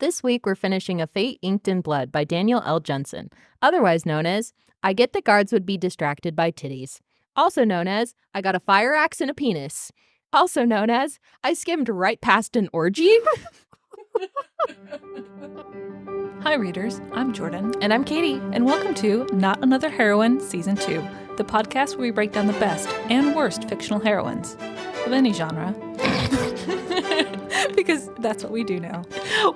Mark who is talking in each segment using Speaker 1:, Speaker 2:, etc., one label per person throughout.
Speaker 1: This week, we're finishing A Fate Inked in Blood by Danielle L. Jensen, otherwise known as I Get the Guards Would Be Distracted by Titties, also known as I Got a Fire Axe and a Penis, also known as I Skimmed Right Past an Orgy.
Speaker 2: Hi, readers. I'm Jordan.
Speaker 1: And I'm Katie.
Speaker 2: And welcome to Not Another Heroine Season 2, the podcast where we break down the best and worst fictional heroines of any genre. Because that's what we do now.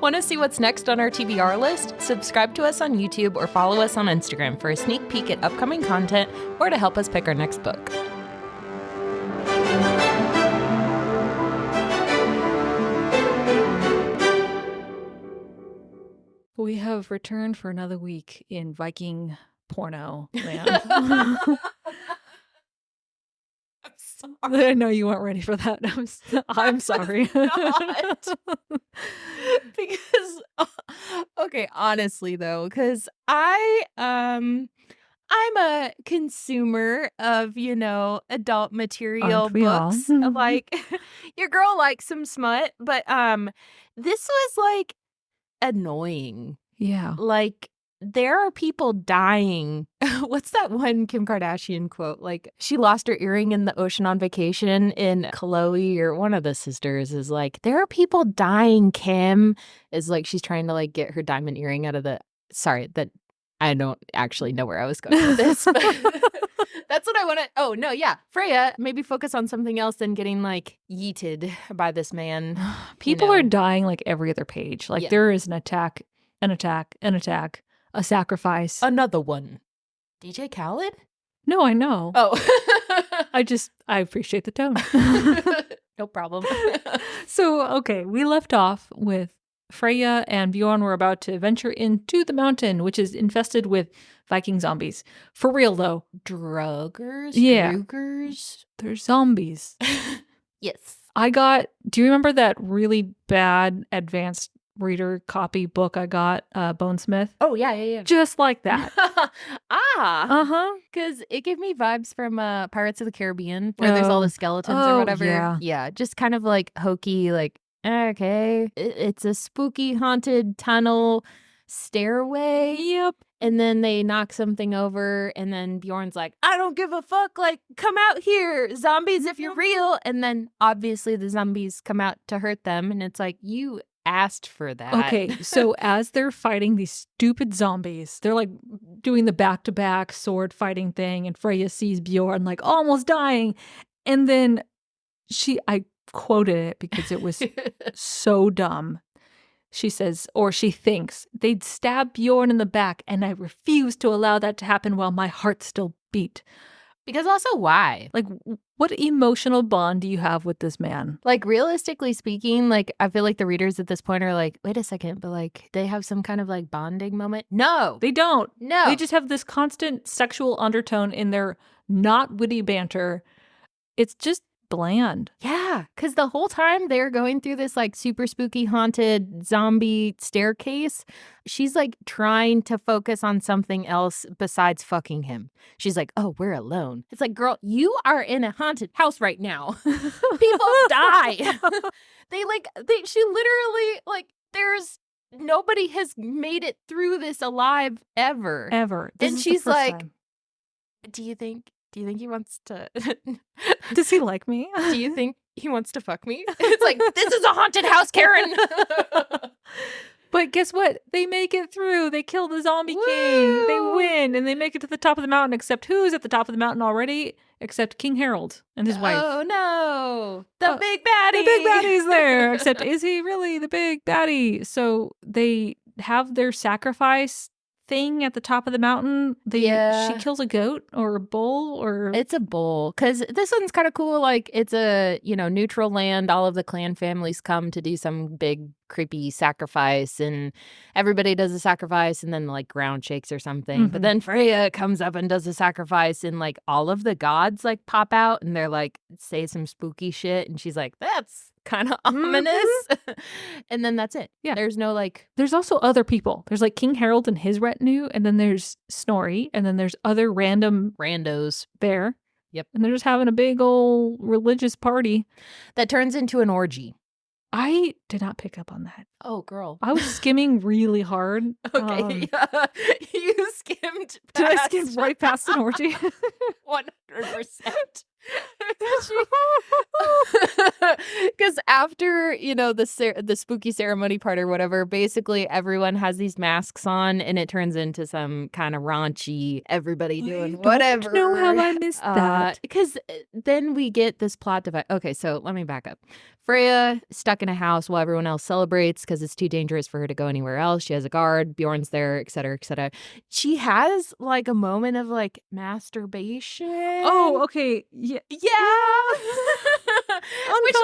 Speaker 1: Want to see what's next on our TBR list? Subscribe to us on YouTube or follow us on Instagram for a sneak peek at upcoming content or to help us pick our next book.
Speaker 2: We have returned for another week in Viking porno land. I know you weren't ready for that. I'm sorry.
Speaker 1: Because, okay, honestly though, because I'm a consumer of, adult material
Speaker 2: Aren't we all?
Speaker 1: books. Like, your girl likes some smut, but this was like annoying.
Speaker 2: Yeah.
Speaker 1: Like, there are people dying. What's that one Kim Kardashian quote? Like, she lost her earring in the ocean on vacation, and Chloe or one of the sisters is like, there are people dying, Kim. Is like, she's trying to like get her diamond earring out of the, sorry, that I don't actually know where I was going with this, but that's what I want to, oh no, yeah. Freya, maybe focus on something else than getting like yeeted by this man.
Speaker 2: People are dying like every other page. Like there is an attack, a sacrifice.
Speaker 1: Another one. DJ Khaled?
Speaker 2: No, I know.
Speaker 1: Oh.
Speaker 2: I appreciate the tone.
Speaker 1: No problem.
Speaker 2: So, okay, we left off with Freya and Bjorn were about to venture into the mountain, which is infested with Viking zombies. For real, though.
Speaker 1: Druggers?
Speaker 2: Yeah.
Speaker 1: Drugers?
Speaker 2: They're zombies.
Speaker 1: Yes.
Speaker 2: Do you remember that really bad advanced reader copy book I got, Bonesmith?
Speaker 1: Oh, yeah.
Speaker 2: Just like that.
Speaker 1: Uh-huh. Because it gave me vibes from Pirates of the Caribbean, where there's all the skeletons or whatever. Yeah, just kind of like hokey, like, okay, it's a spooky haunted tunnel stairway.
Speaker 2: Yep.
Speaker 1: And then they knock something over, and then Bjorn's like, I don't give a fuck, like, come out here, zombies, if you're real. And then obviously the zombies come out to hurt them, and it's like, you asked for that.
Speaker 2: Okay, so as they're fighting these stupid zombies, they're like doing the back-to-back sword fighting thing, and Freya sees Bjorn like almost dying, and then I quoted it because it was so dumb. She says, or she thinks, they'd stab Bjorn in the back, and I refuse to allow that to happen while my heart still beat.
Speaker 1: Because also, why?
Speaker 2: Like, what emotional bond do you have with this man?
Speaker 1: Like, realistically speaking, like, I feel like the readers at this point are like, wait a second, but like, they have some kind of like bonding moment? No.
Speaker 2: They don't.
Speaker 1: No.
Speaker 2: They just have this constant sexual undertone in their not witty banter. It's just bland.
Speaker 1: Yeah, because the whole time they're going through this like super spooky haunted zombie staircase, she's like trying to focus on something else besides fucking him. She's like, oh, we're alone. It's like, girl, you are in a haunted house right now. People die. She literally, like, nobody has made it through this alive ever.
Speaker 2: And
Speaker 1: she's like, do you think he wants to
Speaker 2: does he like me?
Speaker 1: Do you think he wants to fuck me? It's like, this is a haunted house, Karen.
Speaker 2: But guess what? They make it through. They kill the zombie king. They win, and they make it to the top of the mountain, except who's at the top of the mountain already? Except King Harold and his wife.
Speaker 1: Oh, no. The big baddie.
Speaker 2: The big baddie's there. Except, is he really the big baddie? So they have their sacrifice thing at the top of the mountain. She kills a goat or a bull, or
Speaker 1: it's a bull, because this one's kind of cool. Like, it's a neutral land. All of the clan families come to do some big creepy sacrifice, and everybody does a sacrifice, and then like ground shakes or something.
Speaker 2: Mm-hmm.
Speaker 1: But then Freya comes up and does a sacrifice, and like all of the gods like pop out, and they're like say some spooky shit, and she's like, that's kind of ominous. And then that's it.
Speaker 2: Yeah.
Speaker 1: There's no like,
Speaker 2: there's also other people. There's like King Harold and his retinue, and then there's Snorri, and then there's other random
Speaker 1: randos
Speaker 2: there.
Speaker 1: Yep.
Speaker 2: And they're just having a big old religious party
Speaker 1: that turns into an orgy.
Speaker 2: I did not pick up on that.
Speaker 1: Oh, girl.
Speaker 2: I was skimming really hard.
Speaker 1: Okay, you skimmed
Speaker 2: Did I
Speaker 1: past
Speaker 2: skim right past an orgy?
Speaker 1: 100%. Because after, the spooky ceremony part or whatever, basically everyone has these masks on and it turns into some kind of raunchy, everybody doing whatever.
Speaker 2: Don't know how I missed that.
Speaker 1: Because then we get this plot device. Okay, so let me back up. Freya stuck in a house while everyone else celebrates because it's too dangerous for her to go anywhere else. She has a guard, Bjorn's there, et cetera, et cetera. She has like a moment of like masturbation.
Speaker 2: Oh, okay. Yeah.
Speaker 1: Which,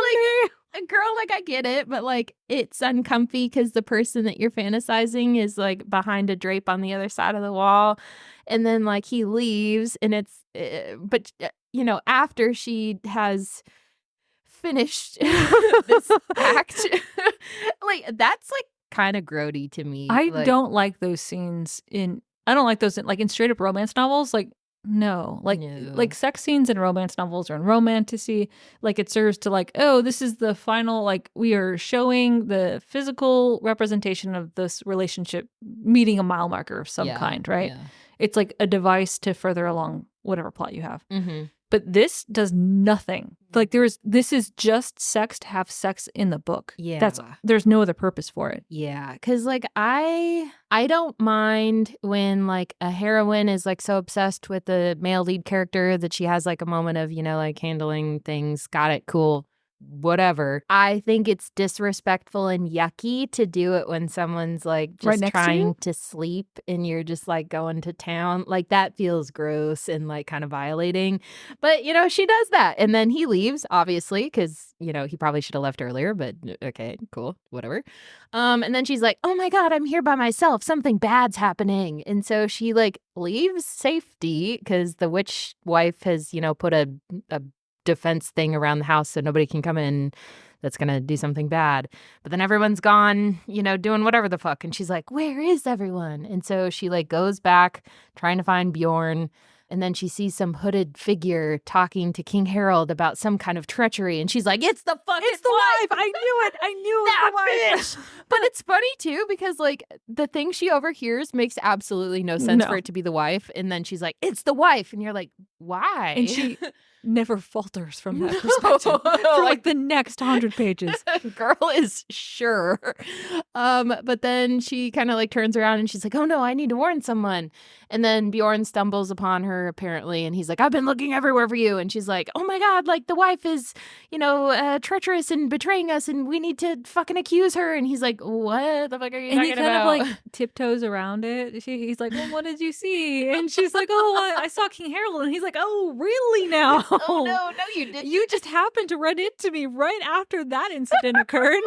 Speaker 1: like, girl, like, I get it, but like, it's uncomfy because the person that you're fantasizing is like behind a drape on the other side of the wall. And then like he leaves and it's, after she has finished this act, like, that's like kind of grody to me.
Speaker 2: I
Speaker 1: like,
Speaker 2: don't like those scenes I don't like those in straight up romance novels. Like, no. Like sex scenes in romance novels or in romantasy, like it serves to like, oh, this is the final, like we are showing the physical representation of this relationship meeting a mile marker of some kind, right?
Speaker 1: Yeah.
Speaker 2: It's like a device to further along whatever plot you have.
Speaker 1: Mm-hmm.
Speaker 2: But this does nothing. Like this is just sex to have sex in the book.
Speaker 1: Yeah.
Speaker 2: There's no other purpose for it.
Speaker 1: Yeah, because like I don't mind when like a heroine is like so obsessed with the male lead character that she has like a moment of, like handling things. Got it, cool. Whatever. I think it's disrespectful and yucky to do it when someone's like just
Speaker 2: Right
Speaker 1: trying to sleep and you're just like going to town. Like that feels gross and like kind of violating. But she does that. And then he leaves, obviously, because he probably should have left earlier, but okay, cool, whatever. And then she's like, oh my God, I'm here by myself. Something bad's happening. And so she like leaves safety because the witch wife has, put a defense thing around the house so nobody can come in that's gonna do something bad. But then everyone's gone, doing whatever the fuck. And she's like, where is everyone? And so she like goes back trying to find Bjorn. And then she sees some hooded figure talking to King Harold about some kind of treachery. And she's like, it's the fucking
Speaker 2: wife. I knew it. I knew it was the wife.
Speaker 1: But it's funny too, because like the thing she overhears makes absolutely no sense for it to be the wife. And then she's like, it's the wife. And you're like, why?
Speaker 2: And she never falters from that perspective for like the next 100 pages.
Speaker 1: Girl is sure. But then she kind of like turns around and she's like, oh no, I need to warn someone. And then Bjorn stumbles upon her apparently. And he's like, I've been looking everywhere for you. And she's like, oh my God, like the wife is, treacherous and betraying us and we need to fucking accuse her. And he's like, what the fuck are you talking about? And he kind of
Speaker 2: like tiptoes around it. He's like, well, what did you see? And she's like, oh, I saw King Harold. And he's like, oh, really now?
Speaker 1: Oh, no, you didn't.
Speaker 2: You just happened to run into me right after that incident occurred.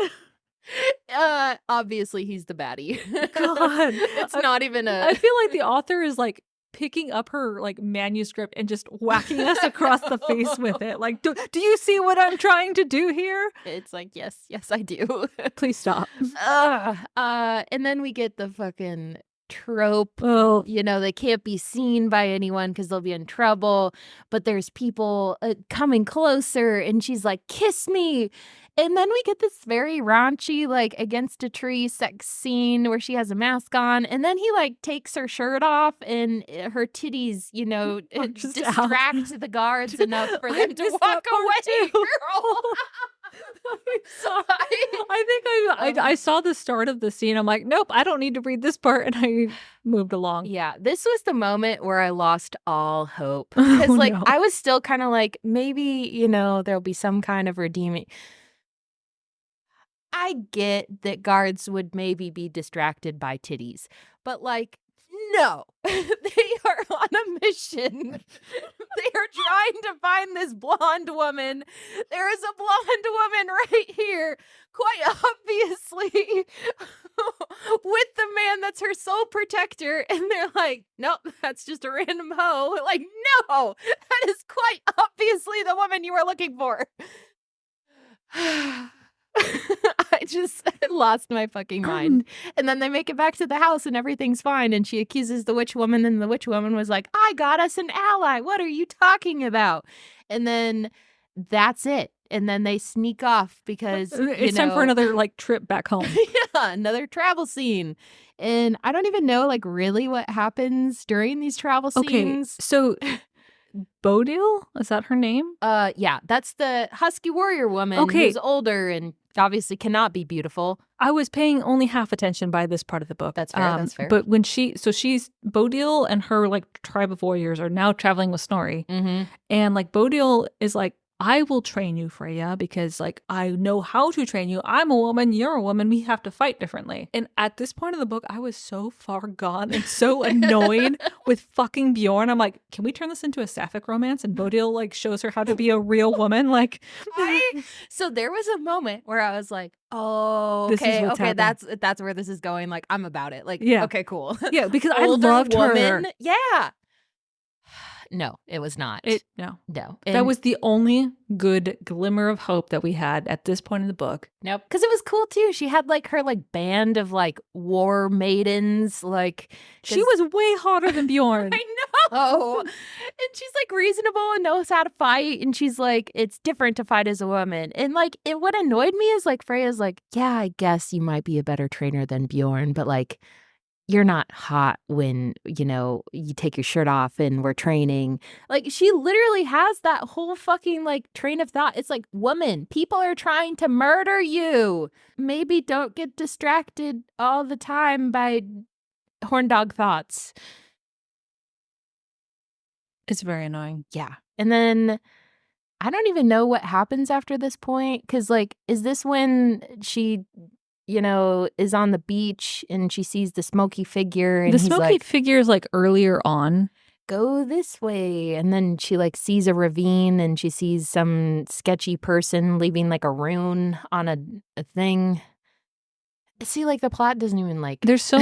Speaker 1: Obviously he's the baddie.
Speaker 2: God.
Speaker 1: It's not even
Speaker 2: I feel like the author is like picking up her like manuscript and just whacking us across the face with it. Like, do you see what I'm trying to do here?
Speaker 1: It's like, yes, I do.
Speaker 2: Please stop.
Speaker 1: And then we get the fucking trope.
Speaker 2: Oh,
Speaker 1: they can't be seen by anyone because they'll be in trouble. But there's people coming closer, and she's like, "Kiss me." And then we get this very raunchy, like against a tree sex scene where she has a mask on, and then he like takes her shirt off, and her titties, distract the guards enough for them to walk away. Girl.
Speaker 2: I think I saw the start of the scene. I'm like, nope, I don't need to read this part, and I moved along.
Speaker 1: Yeah, this was the moment where I lost all hope because, I was still kind of like, maybe there'll be some kind of redeeming. I get that guards would maybe be distracted by titties, but no, they are on a mission. They are trying to find this blonde woman. There is a blonde woman right here, quite obviously, with the man that's her sole protector. And they're like, nope, that's just a random hoe. Like, no, that is quite obviously the woman you were looking for. I just lost my fucking mind. And then they make it back to the house and everything's fine. And she accuses the witch woman, and the witch woman was like, I got us an ally. What are you talking about? And then that's it. and then they sneak off because
Speaker 2: It's time for another like trip back home.
Speaker 1: yeah, another travel scene. And I don't even know like really what happens during these travel scenes.
Speaker 2: So Bodil, is that her name?
Speaker 1: Yeah, that's the husky warrior woman who's older and obviously cannot be beautiful.
Speaker 2: I was paying only half attention by this part of the book.
Speaker 1: That's fair. That's fair.
Speaker 2: But when she's Bodil and her like tribe of warriors are now traveling with Snorri, and like Bodil is like, I will train you, Freya, because like I know how to train you. I'm a woman, you're a woman. We have to fight differently. And at this point of the book, I was so far gone and so annoyed with fucking Bjorn. I'm like, can we turn this into a sapphic romance? And Bodil like shows her how to be a real woman. Like,
Speaker 1: so there was a moment where I was like, oh,
Speaker 2: This is
Speaker 1: okay,
Speaker 2: what's
Speaker 1: okay,
Speaker 2: happening.
Speaker 1: that's where this is going. Like, I'm about it. Like,
Speaker 2: Yeah.
Speaker 1: okay, cool.
Speaker 2: Yeah, because I
Speaker 1: Older
Speaker 2: loved her.
Speaker 1: woman. Yeah. No, it was not.
Speaker 2: No.
Speaker 1: That
Speaker 2: was the only good glimmer of hope that we had at this point in the book.
Speaker 1: Nope. Because it was cool too. She had like her like band of like war maidens. Like
Speaker 2: she was way hotter than Bjorn.
Speaker 1: I know. And she's like reasonable and knows how to fight. And she's like, it's different to fight as a woman. And like what annoyed me is like Freya's like, yeah, I guess you might be a better trainer than Bjorn, but like you're not hot when, you know, you take your shirt off and we're training. Like, she literally has that whole fucking, like, train of thought. It's like, woman, people are trying to murder you. Maybe don't get distracted all the time by horn dog thoughts.
Speaker 2: It's very annoying.
Speaker 1: Yeah. And then I don't even know what happens after this point. Because, like, is this when she, you know, is on the beach and she sees the smoky figure? And
Speaker 2: the
Speaker 1: he's
Speaker 2: smoky
Speaker 1: like,
Speaker 2: figure is like earlier on.
Speaker 1: Go this way. And then she like sees a ravine and she sees some sketchy person leaving like a rune on a thing. See, like the plot doesn't even like.
Speaker 2: There's so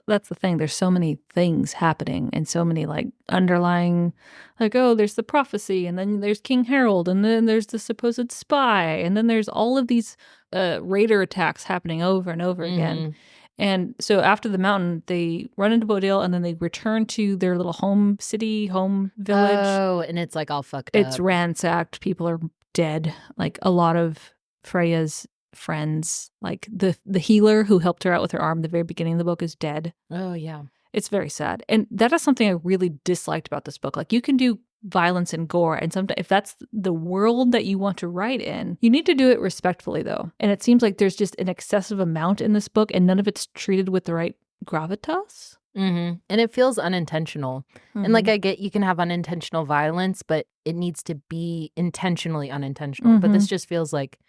Speaker 2: that's the thing. There's so many things happening and so many like underlying, like, oh, there's the prophecy, and then there's King Harold, and then there's the supposed spy, and then there's all of these raider attacks happening over and over again. And so after the mountain, they run into Bodil, and then they return to their little home village.
Speaker 1: Oh, and it's like all fucked up.
Speaker 2: It's ransacked. People are dead. Like a lot of Freya's friends, like the healer who helped her out with her arm at the very beginning of the book is dead.
Speaker 1: Oh, yeah.
Speaker 2: It's very sad. And that is something I really disliked about this book. Like, you can do violence and gore, and sometimes if that's the world that you want to write in, you need to do it respectfully, though. And it seems like there's just an excessive amount in this book, and none of it's treated with the right gravitas.
Speaker 1: And it feels unintentional. And like, I get you can have unintentional violence, but it needs to be intentionally unintentional. But this just feels like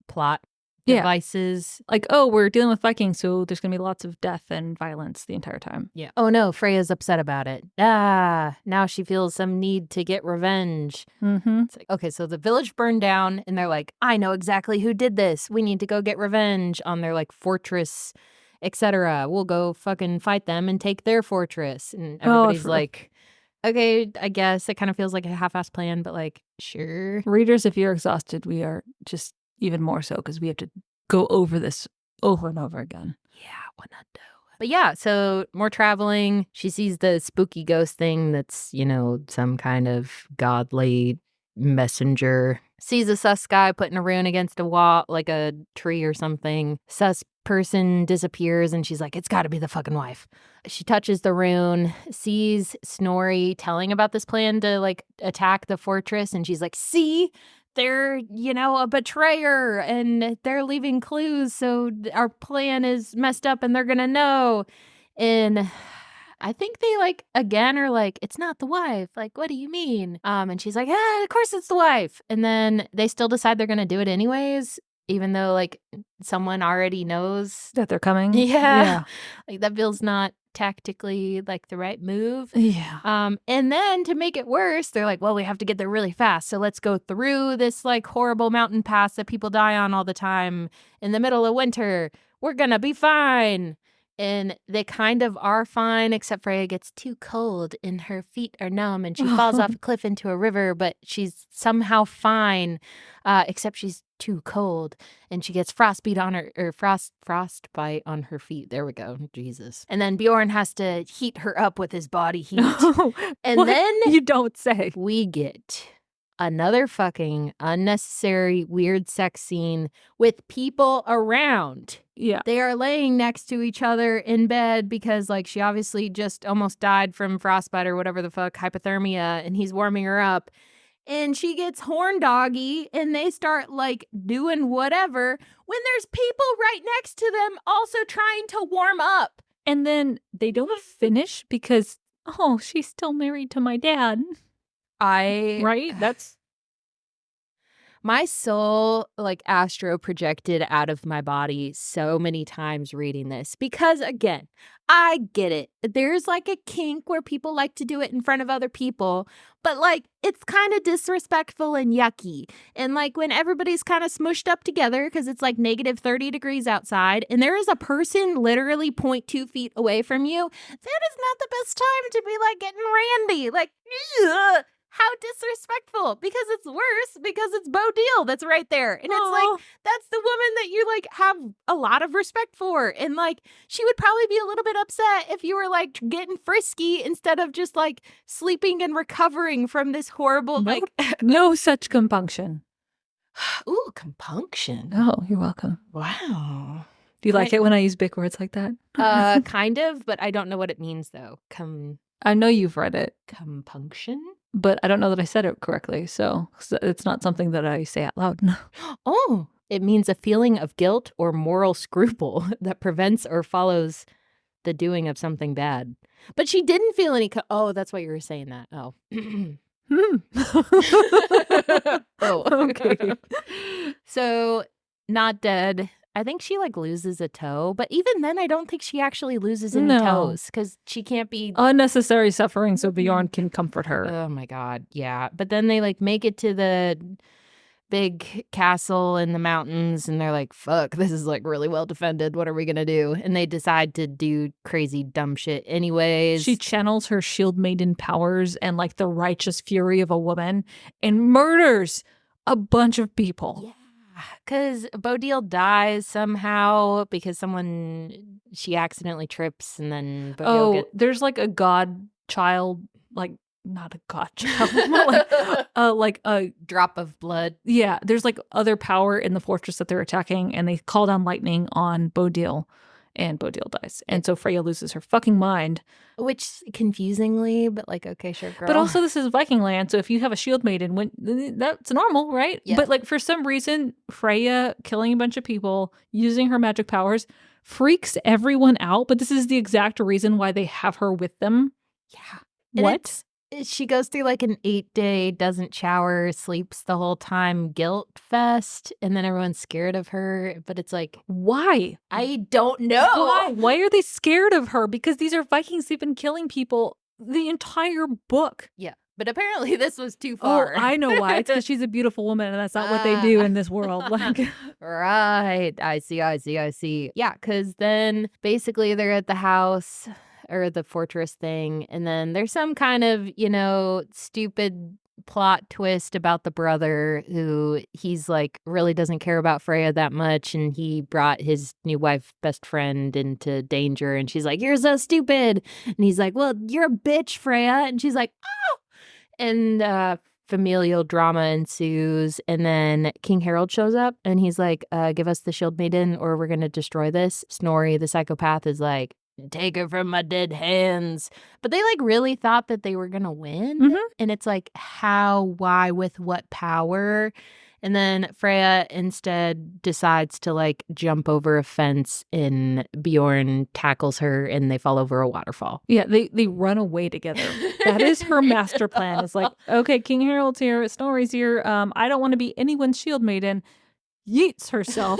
Speaker 1: plot devices.
Speaker 2: Like, oh, we're dealing with Vikings, so there's gonna be lots of death and violence the entire time.
Speaker 1: Yeah. Oh no, Freya's upset about it. Now she feels some need to get revenge. It's like, okay, so the village burned down and they're like, I know exactly who did this. We need to go get revenge on their like fortress, etc. We'll go fucking fight them and take their fortress. And everybody's like, okay, I guess. It kind of feels like a half-assed plan, but like, sure.
Speaker 2: Readers, if you're exhausted, we are just even more so, because we have to go over this over and over again.
Speaker 1: Yeah, why not do? But yeah, so more traveling. She sees the spooky ghost thing that's, you know, some kind of godly messenger. Sees a sus guy putting a rune against a wall, like a tree or something. Sus person disappears and she's like, it's got to be the fucking wife. She touches the rune, sees Snorri telling about this plan to like attack the fortress, and she's like, see? They're, you know, a betrayer and they're leaving clues. So our plan is messed up and they're going to know. And I think they like, again, are like, it's not the wife. Like, what do you mean? And she's like, of course it's the wife. And then they still decide they're going to do it anyways, even though like someone already knows
Speaker 2: that they're coming.
Speaker 1: Yeah. Like that feels not tactically like the right move.
Speaker 2: Yeah.
Speaker 1: And then to make it worse, they're like, well, we have to get there really fast. So let's go through this like horrible mountain pass that people die on all the time in the middle of winter. We're gonna be fine. And they kind of are fine, except Freya gets too cold and her feet are numb and she falls off a cliff into a river, but she's somehow fine, except she's too cold and she gets frostbite on her, or frostbite on her feet. There we go. Jesus. And then Bjorn has to heat her up with his body heat. And
Speaker 2: what?
Speaker 1: then
Speaker 2: You don't say.
Speaker 1: we get another fucking unnecessary weird sex scene with people around.
Speaker 2: Yeah.
Speaker 1: They are laying next to each other in bed because, like, she obviously just almost died from frostbite or whatever the fuck, hypothermia, and he's warming her up. And she gets horn doggy and they start, like, doing whatever when there's people right next to them also trying to warm up.
Speaker 2: And then they don't finish because, oh, she's still married to my dad. Right? That's...
Speaker 1: My soul, like, astro projected out of my body so many times reading this because, again, I get it. There's, like, a kink where people like to do it in front of other people, but, like, it's kind of disrespectful and yucky. And, like, when everybody's kind of smushed up together because it's, like, negative 30 degrees outside and there is a person literally 0.2 feet away from you, that is not the best time to be, like, getting randy. Like, ugh. How disrespectful, because it's worse because it's Bo Deal that's right there. And it's like, that's the woman that you, like, have a lot of respect for. And, like, she would probably be a little bit upset if you were, like, getting frisky instead of just, like, sleeping and recovering from this horrible, like...
Speaker 2: No such compunction.
Speaker 1: Ooh, compunction.
Speaker 2: Oh, you're welcome.
Speaker 1: Wow.
Speaker 2: Do you like it when I use big words like that?
Speaker 1: Kind of, but I don't know what it means, though.
Speaker 2: I know you've read it.
Speaker 1: Compunction?
Speaker 2: But I don't know that I said it correctly, so it's not something that I say out loud.
Speaker 1: Oh, it means a feeling of guilt or moral scruple that prevents or follows the doing of something bad. But she didn't feel any... Oh, that's why you were saying that. Oh. Oh.
Speaker 2: Okay.
Speaker 1: So, not dead. I think she, like, loses a toe, but even then I don't think she actually loses any toes because she can't be...
Speaker 2: Unnecessary suffering so Bjorn can comfort her.
Speaker 1: Oh my God, yeah. But then they, like, make it to the big castle in the mountains and they're like, fuck, this is, like, really well defended. What are we gonna do? And they decide to do crazy dumb shit anyways.
Speaker 2: She channels her shield maiden powers and, like, the righteous fury of a woman and murders a bunch of people.
Speaker 1: Yeah. Because Bo Deal dies somehow because she accidentally trips and then Bo Deal
Speaker 2: there's, like, a godchild, like, not a godchild, but, like a
Speaker 1: drop of blood.
Speaker 2: Yeah, there's, like, other power in the fortress that they're attacking and they call down lightning on Bo Deal and Bo Deal dies. And so Freya loses her fucking mind.
Speaker 1: Which, confusingly, but, like, okay, sure, girl.
Speaker 2: But also this is Viking land, so if you have a shield maiden, that's normal, right?
Speaker 1: Yeah.
Speaker 2: But, like, for some reason, Freya killing a bunch of people, using her magic powers, freaks everyone out, but this is the exact reason why they have her with them.
Speaker 1: Yeah.
Speaker 2: What?
Speaker 1: She goes through, like, an 8-day, doesn't shower, sleeps the whole time, guilt fest, and then everyone's scared of her. But it's like,
Speaker 2: why?
Speaker 1: I don't know.
Speaker 2: Why are they scared of her? Because these are Vikings. They've been killing people the entire book.
Speaker 1: Yeah. But apparently this was too far.
Speaker 2: Oh, I know why. It's because she's a beautiful woman and that's not what they do in this world. Like,
Speaker 1: right. I see. Yeah, because then basically they're at the house or the fortress thing. And then there's some kind of, stupid plot twist about the brother who he's like really doesn't care about Freya that much. And he brought his new wife, best friend, into danger. And she's like, you're so stupid. And he's like, well, you're a bitch, Freya. And she's like, oh. And familial drama ensues. And then King Harold shows up and he's like, give us the shield maiden or we're going to destroy this. Snorri, the psychopath, is like, take her from my dead hands. But they, like, really thought that they were going to win.
Speaker 2: Mhm.
Speaker 1: And it's like, how, why, with what power? And then Freya instead decides to, like, jump over a fence and Bjorn tackles her and they fall over a waterfall.
Speaker 2: Yeah, they run away together. That is her master plan. It's like, okay, King Harold's here, Snorri's here. I don't want to be anyone's shield maiden. Yeets herself.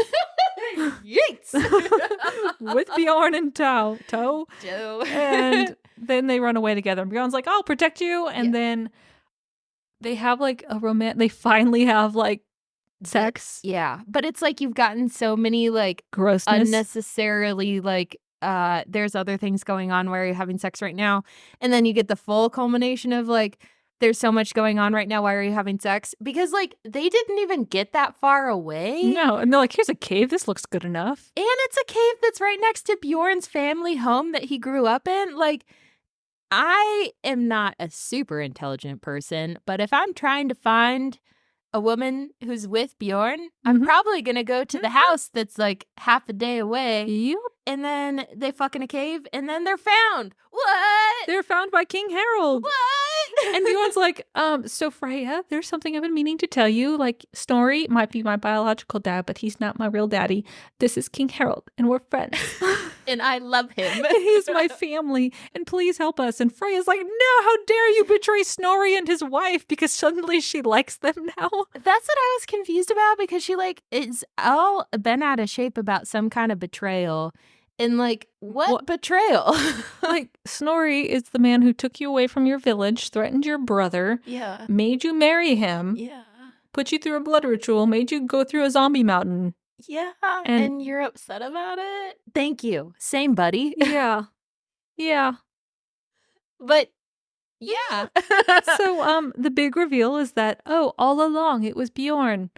Speaker 1: Yeets!
Speaker 2: With Bjorn and Toe. And then they run away together. And Bjorn's like, I'll protect you. And then they have, like, a romance. They finally have, like, sex.
Speaker 1: Yeah. But it's like you've gotten so many, like,
Speaker 2: grossness.
Speaker 1: Unnecessarily, like, there's other things going on where you're having sex right now. And then you get the full culmination of, like, there's so much going on right now. Why are you having sex? Because, like, they didn't even get that far away.
Speaker 2: No. And they're like, here's a cave. This looks good enough. And
Speaker 1: it's a cave that's right next to Bjorn's family home that he grew up in. Like, I am not a super intelligent person, but if I'm trying to find a woman who's with Bjorn, I'm probably going to go to the house that's like half a day away.
Speaker 2: Yep.
Speaker 1: And then they fuck in a cave and then they're found. What?
Speaker 2: They're found by King Harold.
Speaker 1: What?
Speaker 2: And Bjorn's like, so Freya, there's something I've been meaning to tell you. Like, Snorri might be my biological dad, but he's not my real daddy. This is King Harold, and we're friends.
Speaker 1: And I love him.
Speaker 2: He's my family, and please help us. And Freya's like, no, how dare you betray Snorri and his wife, because suddenly she likes them now.
Speaker 1: That's what I was confused about, because she like is all bent out of shape about some kind of betrayal. And like, what betrayal?
Speaker 2: Like, Snorri is the man who took you away from your village, threatened your brother, made you marry him, put you through a blood ritual, made you go through a zombie mountain.
Speaker 1: Yeah, and you're upset about it? Thank you. Same, buddy.
Speaker 2: Yeah.
Speaker 1: But yeah.
Speaker 2: So the big reveal is that, all along it was Bjorn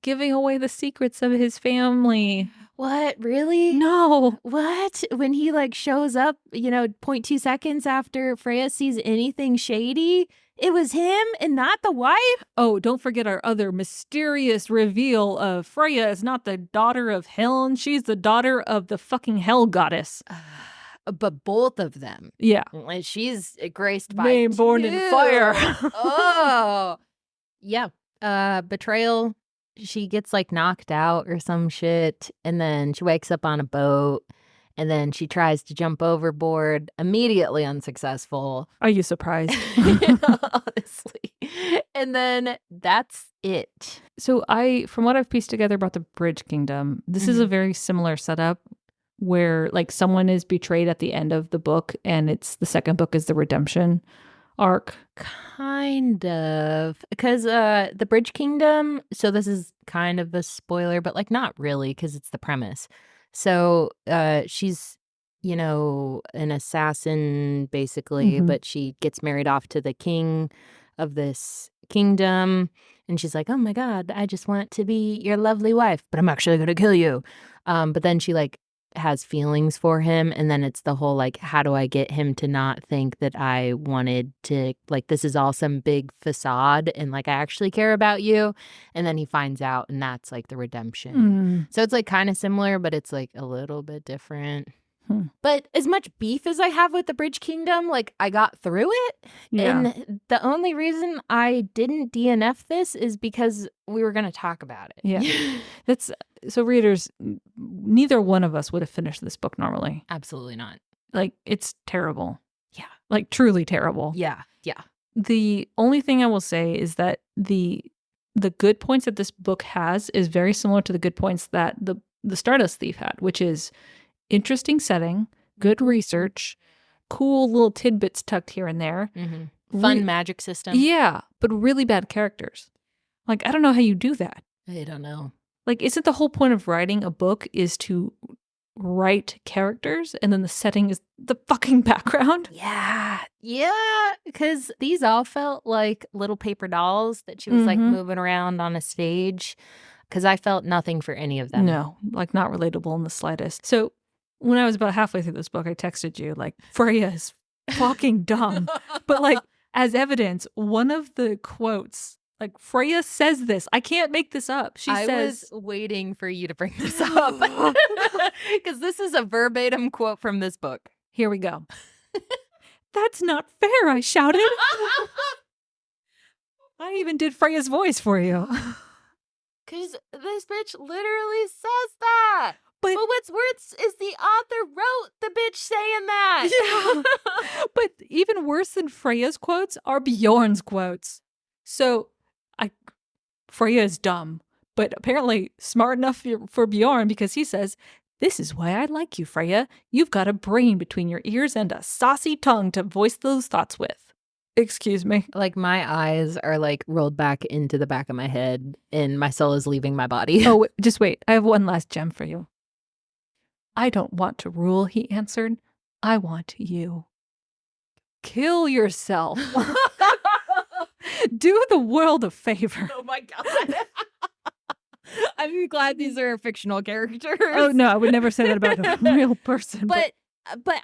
Speaker 2: giving away the secrets of his family.
Speaker 1: What? Really?
Speaker 2: No.
Speaker 1: What? When he like shows up, 0.2 seconds after Freya sees anything shady, it was him and not the wife?
Speaker 2: Oh, don't forget our other mysterious reveal of Freya is not the daughter of Helen. She's the daughter of the fucking hell goddess.
Speaker 1: But both of them.
Speaker 2: Yeah.
Speaker 1: She's graced by
Speaker 2: name born in fire.
Speaker 1: Oh. Yeah. Betrayal. She gets like knocked out or some shit, and then she wakes up on a boat, and then she tries to jump overboard, immediately unsuccessful.
Speaker 2: Are you surprised?
Speaker 1: Honestly. And then that's it.
Speaker 2: So from what I've pieced together about the Bridge Kingdom, this is a very similar setup where like someone is betrayed at the end of the book, and it's the second book is the redemption arc.
Speaker 1: Kind of, because the Bridge Kingdom, so this is kind of a spoiler, but like not really, because it's the premise. So she's an assassin basically, but she gets married off to the king of this kingdom, and she's like, oh my god, I just want to be your lovely wife, but I'm actually gonna kill you. But then she like has feelings for him, and then it's the whole like, how do I get him to not think that I wanted to, like, this is all some big facade and like I actually care about you. And then he finds out, and that's like the redemption. So it's like kind of similar, but it's like a little bit different. But as much beef as I have with the Bridge Kingdom, like I got through it. And the only reason I didn't DNF this is because we were going to talk about it.
Speaker 2: Yeah. So readers, neither one of us would have finished this book normally.
Speaker 1: Absolutely not.
Speaker 2: Like, it's terrible.
Speaker 1: Yeah.
Speaker 2: Like, truly terrible.
Speaker 1: Yeah.
Speaker 2: The only thing I will say is that the good points that this book has is very similar to the good points that the Stardust Thief had, which is interesting setting, good research, cool little tidbits tucked here and there.
Speaker 1: Fun magic system.
Speaker 2: Yeah, but really bad characters. Like, I don't know how you do that.
Speaker 1: I don't know.
Speaker 2: Like, isn't the whole point of writing a book is to write characters, and then the setting is the fucking background?
Speaker 1: Yeah, because these all felt like little paper dolls that she was like moving around on a stage, because I felt nothing for any of them.
Speaker 2: No, like not relatable in the slightest. So when I was about halfway through this book, I texted you like, Freya is fucking dumb. But like, as evidence, one of the quotes, like, Freya says this. I can't make this up. I
Speaker 1: was waiting for you to bring this up, because this is a verbatim quote from this book.
Speaker 2: Here we go. That's not fair, I shouted. I even did Freya's voice for you.
Speaker 1: Because this bitch literally says that. But what's worse is the author wrote the bitch saying that.
Speaker 2: Yeah. But even worse than Freya's quotes are Bjorn's quotes. So Freya is dumb, but apparently smart enough for Bjorn, because he says, this is why I like you, Freya. You've got a brain between your ears and a saucy tongue to voice those thoughts with. Excuse me.
Speaker 1: Like, my eyes are like rolled back into the back of my head, and my soul is leaving my body.
Speaker 2: Oh, just wait. I have one last gem for you. I don't want to rule, he answered. I want you. Kill yourself. Do the world a favor.
Speaker 1: Oh my god. I'm glad these are fictional characters.
Speaker 2: Oh no, I would never say that about a real person.
Speaker 1: But But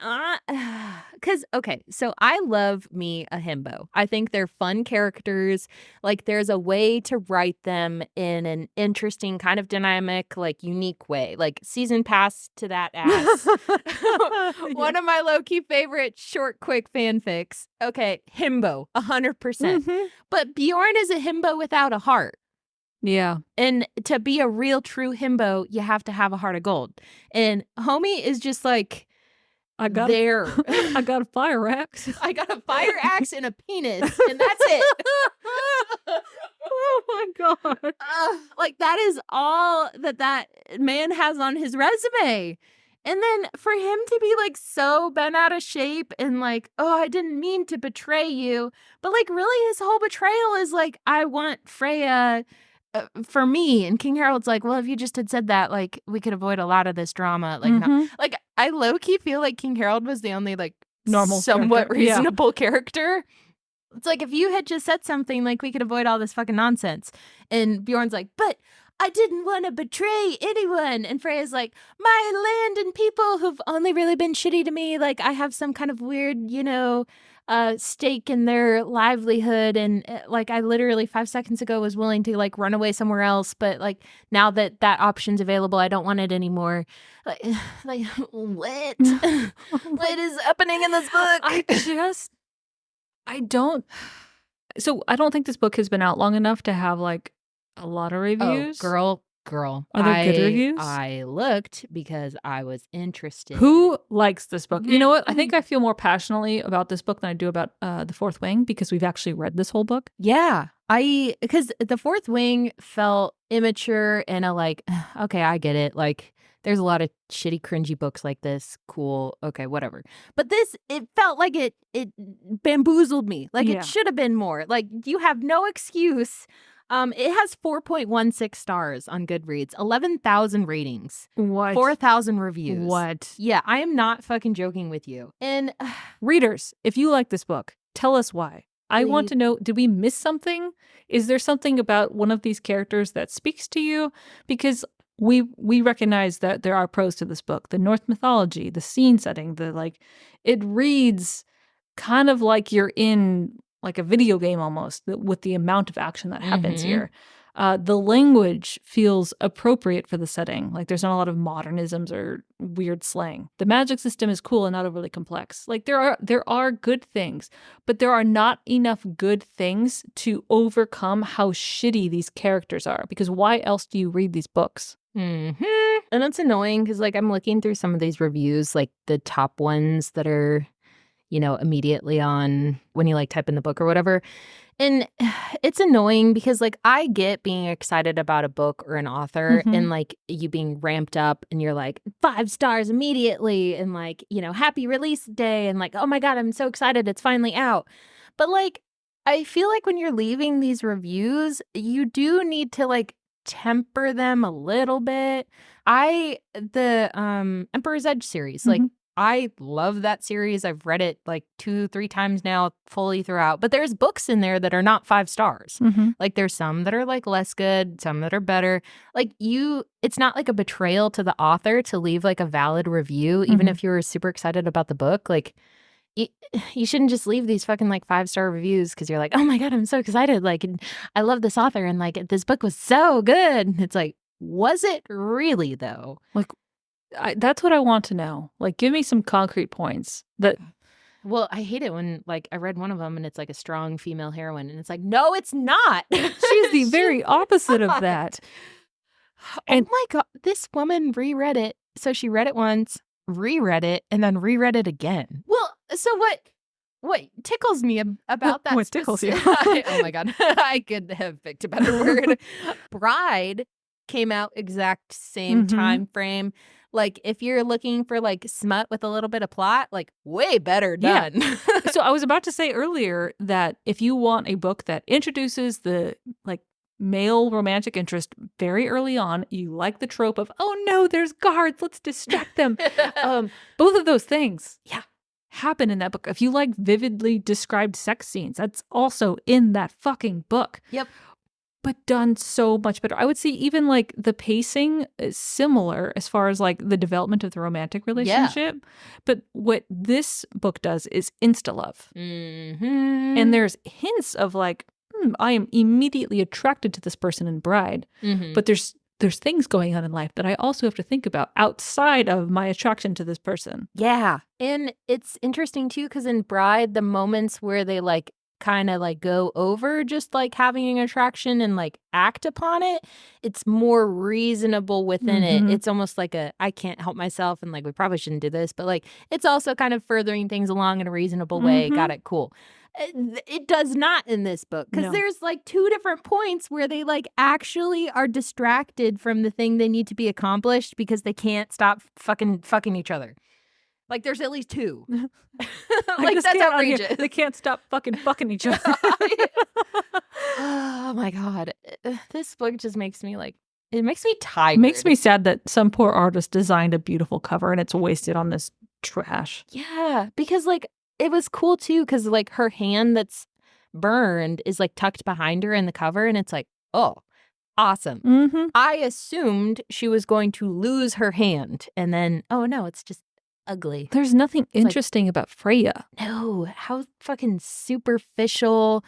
Speaker 1: because okay, so I love me a himbo. I think they're fun characters. Like there's a way to write them in an interesting kind of dynamic, like unique way. Like season pass to that ass.
Speaker 2: Yeah.
Speaker 1: One of my low key favorite short, quick fanfics. Okay, himbo, 100%.
Speaker 2: Mhm.
Speaker 1: But Bjorn is a himbo without a heart.
Speaker 2: Yeah.
Speaker 1: And to be a real true himbo, you have to have a heart of gold. And homie is just like
Speaker 2: I got
Speaker 1: there.
Speaker 2: I got a fire axe.
Speaker 1: I got a fire axe and a penis, and that's it.
Speaker 2: Oh my god.
Speaker 1: Like that is all that man has on his resume. And then for him to be like so bent out of shape and like, oh, I didn't mean to betray you. But like, really, his whole betrayal is like, I want Freya for me. And King Harold's like, well, if you just had said that, like, we could avoid a lot of this drama. Like, not,
Speaker 2: Mhm.
Speaker 1: like I low key feel like King Harold was the only like
Speaker 2: Normal
Speaker 1: somewhat
Speaker 2: character. Yeah.
Speaker 1: reasonable character. It's like if you had just said something, like we could avoid all this fucking nonsense. And Bjorn's like, but I didn't want to betray anyone. And Freya's like, my land and people who've only really been shitty to me. Like I have some kind of weird, stake in their livelihood. And like I literally 5 seconds ago was willing to like run away somewhere else. But like now that that option's available, I don't want it anymore. Like, like what? What is happening in this book?
Speaker 2: I don't think this book has been out long enough to have like a lot of reviews.
Speaker 1: Girl.
Speaker 2: Are there good reviews?
Speaker 1: I looked because I was interested.
Speaker 2: Who likes this book? You know what? I think I feel more passionately about this book than I do about The Fourth Wing because we've actually read this whole book.
Speaker 1: Yeah. Because The Fourth Wing felt immature and a like, okay, I get it. Like, there's a lot of shitty, cringy books like this. Cool. Okay, whatever. But this, it felt like it bamboozled me. Like,
Speaker 2: Yeah.
Speaker 1: it should have been more. Like, you have no excuse. It has 4.16 stars on Goodreads, 11,000 ratings,
Speaker 2: What?
Speaker 1: 4,000 reviews.
Speaker 2: What?
Speaker 1: Yeah, I am not fucking joking with you. And
Speaker 2: readers, if you like this book, tell us why. I want
Speaker 1: Please.
Speaker 2: to know, did we miss something? Is there something about one of these characters that speaks to you? Because we recognize that there are pros to this book. The North mythology, the scene setting, it reads kind of like you're in like a video game almost with the amount of action that happens here. The language feels appropriate for the setting. Like there's not a lot of modernisms or weird slang. The magic system is cool and not overly complex. Like there are good things, but there are not enough good things to overcome how shitty these characters are. Because why else do you read these books?
Speaker 1: And it's annoying because like I'm looking through some of these reviews, like the top ones that are, immediately on when you like type in the book or whatever. And it's annoying because like I get being excited about a book or an author and like you being ramped up and you're like 5 stars immediately and like, happy release day and like, oh my God, I'm so excited. It's finally out. But like, I feel like when you're leaving these reviews, you do need to like temper them a little bit. The Emperor's Edge series, like I love that series. I've read it like 2-3 times now fully throughout. But there's books in there that are not 5 stars. Like there's some that are like less good, some that are better. Like it's not like a betrayal to the author to leave like a valid review, even if you were super excited about the book. Like you shouldn't just leave these fucking like 5-star reviews because you're like, oh my God, I'm so excited. Like, I love this author and like this book was so good. It's like, was it really though?
Speaker 2: Like, that's what I want to know. Like, give me some concrete points that.
Speaker 1: Well, I hate it when like I read one of them and it's like a strong female heroine and it's like, no, it's not.
Speaker 2: She's the very opposite of that.
Speaker 1: And oh my God, this woman reread it. So she read it once, reread it, and then reread it again. Well, so what tickles me about that?
Speaker 2: What tickles you?
Speaker 1: Oh my God, I could have picked a better word. Bride came out exact same time frame. Like if you're looking for like smut with a little bit of plot, like way better done.
Speaker 2: Yeah. So I was about to say earlier that if you want a book that introduces the like male romantic interest very early on, you like the trope of, oh no, there's guards, let's distract them. Both of those things happen in that book. If you like vividly described sex scenes, that's also in that fucking book.
Speaker 1: Yep.
Speaker 2: but done so much better. I would say even like the pacing is similar as far as like the development of the romantic relationship. But what this book does is insta-love. And there's hints of like, I am immediately attracted to this person in Bride. But there's things going on in life that I also have to think about outside of my attraction to this person.
Speaker 1: Yeah. And it's interesting too, because in Bride, the moments where they like kind of like go over just like having an attraction and like act upon it, it's more reasonable within it. It's almost like I can't help myself and like we probably shouldn't do this, but like it's also kind of furthering things along in a reasonable way. Got it. Cool. It does not in this book because there's like 2 different points where they like actually are distracted from the thing they need to be accomplished because they can't stop fucking each other. Like there's at least 2. Like that's outrageous.
Speaker 2: They can't stop fucking each other.
Speaker 1: Oh my God. This book just makes me like, it makes me tired.
Speaker 2: It makes me sad that some poor artist designed a beautiful cover and it's wasted on this trash.
Speaker 1: Yeah, because like it was cool too because like her hand that's burned is like tucked behind her in the cover and it's like, oh, awesome. I assumed she was going to lose her hand and then, oh no, it's just ugly.
Speaker 2: There's nothing interesting about Freya.
Speaker 1: No, how fucking superficial.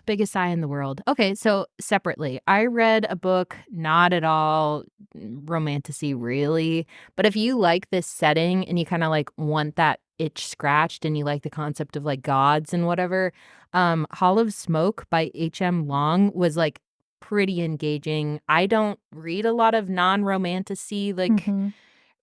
Speaker 1: Biggest sigh in the world. Okay, so separately, I read a book, not at all romantic-y really, but if you like this setting and you kind of like want that itch scratched and you like the concept of like gods and whatever, Hall of Smoke by H.M. Long was like pretty engaging. I don't read a lot of non-romantic-y, like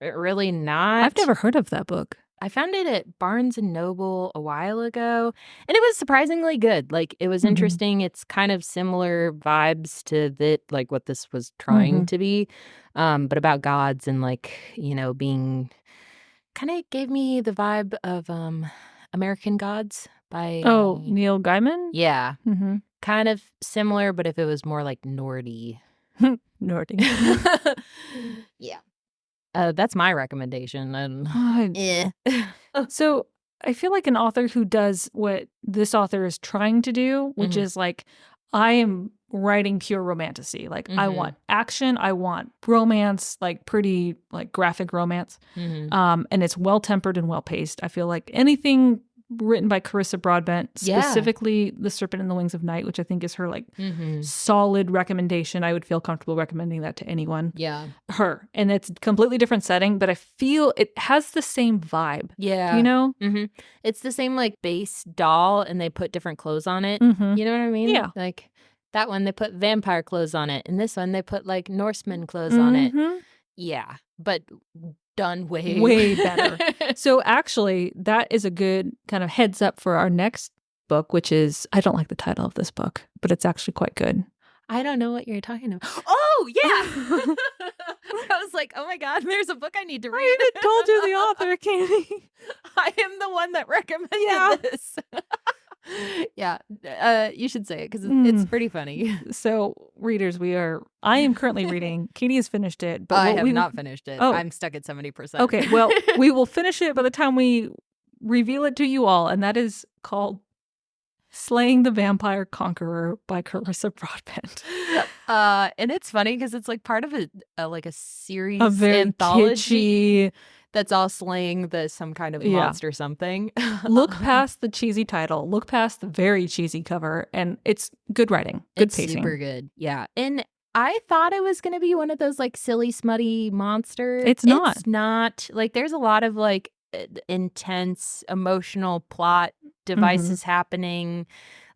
Speaker 1: really not.
Speaker 2: I've never heard of that book.
Speaker 1: I found it at Barnes & Noble a while ago, and it was surprisingly good. Like, it was interesting. It's kind of similar vibes to like what this was trying to be, but about gods and, like, you know, being kind of gave me the vibe of American Gods by...
Speaker 2: Oh, Neil Gaiman?
Speaker 1: Yeah. Kind of similar, but if it was more, like, Nordy.
Speaker 2: Nordy.
Speaker 1: Yeah. That's my recommendation. And
Speaker 2: So I feel like an author who does what this author is trying to do, which is like, I am writing pure romantasy. Like I want action, I want romance, like pretty like graphic romance. And it's well tempered and well paced. I feel like anything written by Carissa Broadbent, specifically The Serpent and the Wings of Night, which I think is her like solid recommendation. I would feel comfortable recommending that to anyone.
Speaker 1: Yeah.
Speaker 2: Her. And it's a completely different setting, but I feel it has the same vibe.
Speaker 1: Yeah.
Speaker 2: You know?
Speaker 1: It's the same like base doll and they put different clothes on it. You know what I mean?
Speaker 2: Yeah.
Speaker 1: Like that one, they put vampire clothes on it. And this one, they put like Norseman clothes on it. Yeah. But done way
Speaker 2: better. So actually, that is a good kind of heads up for our next book, which is, I don't like the title of this book, but it's actually quite good.
Speaker 1: I don't know what you're talking about. Oh, yeah. I was like, oh my God, there's a book I need to read.
Speaker 2: I even told you the author, Katie.
Speaker 1: I am the one that recommended this. Yeah, you should say it because it's pretty funny.
Speaker 2: So, readers, I am currently reading. Katie has finished it, but
Speaker 1: I have not finished it. Oh. I'm stuck at 70%.
Speaker 2: Okay, well, we will finish it by the time we reveal it to you all, and that is called Slaying the Vampire Conqueror by Carissa Broadbent.
Speaker 1: And it's funny because it's like part of a series,
Speaker 2: a very
Speaker 1: anthology.
Speaker 2: Kitschy,
Speaker 1: that's all slaying some kind of monster something.
Speaker 2: Look past the cheesy title. Look past the very cheesy cover. And it's good writing. Good pacing.
Speaker 1: Super good. Yeah. And I thought it was going to be one of those like silly, smutty monsters.
Speaker 2: It's not.
Speaker 1: It's not. Like there's a lot of like intense emotional plot devices happening.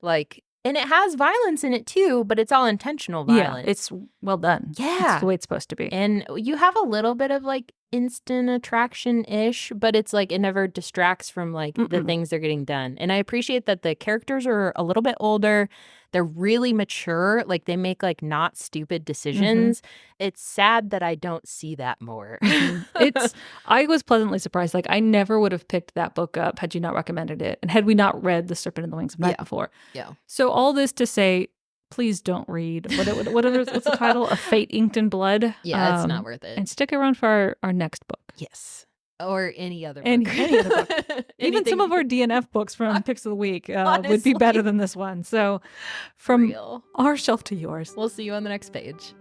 Speaker 1: Like, and it has violence in it too, but it's all intentional violence.
Speaker 2: Yeah, it's well done.
Speaker 1: Yeah.
Speaker 2: It's the way it's supposed to be.
Speaker 1: And you have a little bit of like instant attraction-ish, but it's like it never distracts from like the things they're getting done. And I appreciate that the characters are a little bit older. They're really mature. Like they make like not stupid decisions. It's sad that I don't see that more.
Speaker 2: I was pleasantly surprised. Like I never would have picked that book up had you not recommended it. And had we not read The Serpent and the Wings of Night before.
Speaker 1: Yeah.
Speaker 2: So all this to say, please don't read. What's the title? A Fate Inked in Blood?
Speaker 1: Yeah, it's not worth it.
Speaker 2: And stick around for our next book.
Speaker 1: Yes. Or any other book.
Speaker 2: Any other book. Even some of our DNF books from Picks of the Week would be better than this one. So from our shelf to yours.
Speaker 1: We'll see you on the next page.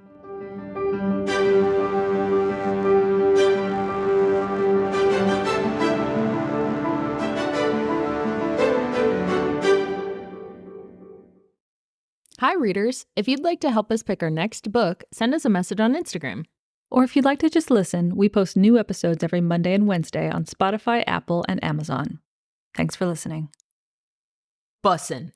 Speaker 1: Hi, readers. If you'd like to help us pick our next book, send us a message on Instagram.
Speaker 2: Or if you'd like to just listen, we post new episodes every Monday and Wednesday on Spotify, Apple, and Amazon. Thanks for listening.
Speaker 1: Bussin'.